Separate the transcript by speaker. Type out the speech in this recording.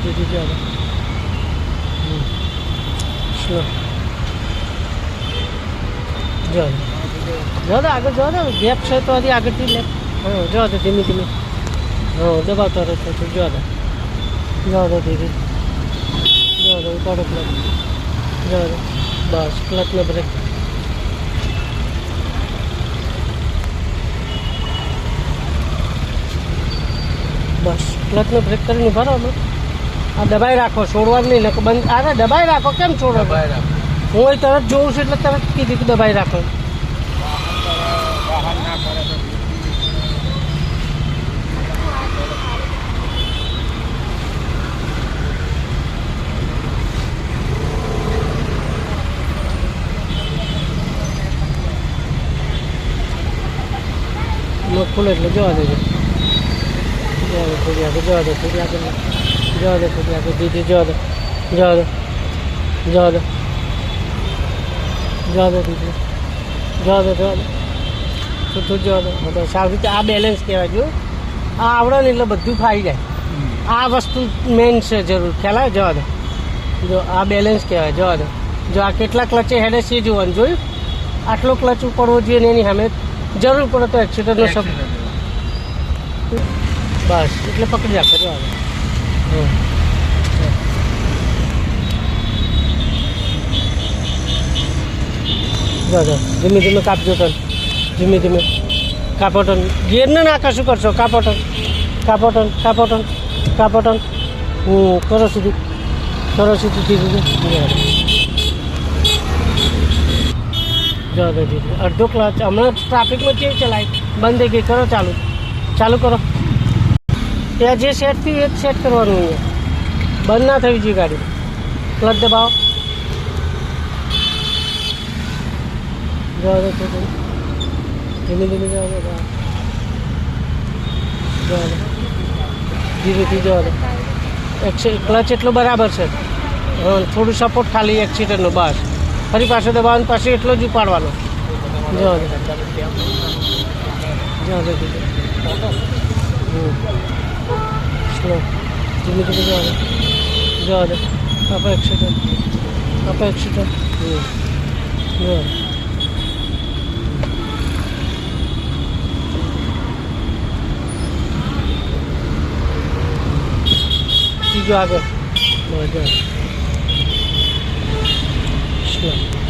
Speaker 1: ધીરે જવા સ્લો જવા દે આગળ જવા દે ગેપ છે તો હજી આગળથી લે હા જવા દે ધીમે ધીમે હા દબાવતા રહેતો તો જવા દે ધીરે જવા દે ઉતારો ક્લચ જવા દે બસ ક્લચને બ્રેક બસ ક્લચને બ્રેક કરીને ઉભા રહો આ દબાઈ રાખો છોડવાનું નહીં ને બંધ અરે દબાઈ રાખો કેમ છોડો હું એ તરત જોઉં છું એટલે તરત કીધું કે દબાઈ રાખો ખુલે એટલે જવા દેજો થોડી આગળ જવા દે થોડી આગળ જવા દે થોડી આગળ દીધી જવા દે જવા દે જવા દે જવા દે દીધી જવા દે જવા દે થોડું જવા દે બધા સારી રીતે આ બેલેન્સ કહેવાય જો આ આવડે ને એટલે બધું ફાઈ જાય આ વસ્તુ મેઇન છે જરૂર ખ્યાલ આવે જવા દે જો આ બેલેન્સ કહેવાય જવા દે જો આ કેટલા ક્લચે હેડે છે જોવાનું જોયું આટલો ક્લચ પડવો જોઈએ ને એની સામે જરૂર પડે તો એક્સિડન્ટનો શબ્દ બસ એટલે પકડી રાખો જવા દે ધીમે ધીમે કાપજો ટન ધીમે ધીમે કાપો ટન ગેરને નાખા શું કરશો કાપો ટન કાપો ટન કાપો ટન કાપો ટન કરો સુધી ધીરે જવા દે દીધી અડધો ક્લચ હમણાં ટ્રાફિકમાં કેવી ચલાય બંધ થઈ ગઈ કરો ચાલુ કરો ત્યાં જે સેટ થયું એ જ સેટ કરવાનું અહીંયા બંધ ના થવી જોઈએ ગાડી ક્લચ દબાવો જવા દે થોડું ધીમે ધીમે જવા દે ધીરેથી જવા દે ક્લચ એટલું બરાબર છે થોડું સપોર્ટ ખાલી એક્સિડન્ટનો બસ ફરી પાછું દબાવવાનું પાછું એટલો જ ઉપાડવાનો જવા દે સ્લો ધીમે ધીમે જવા દે આપો એક્સિડન્ટ જવા ત્રીજો આગળ સ્લો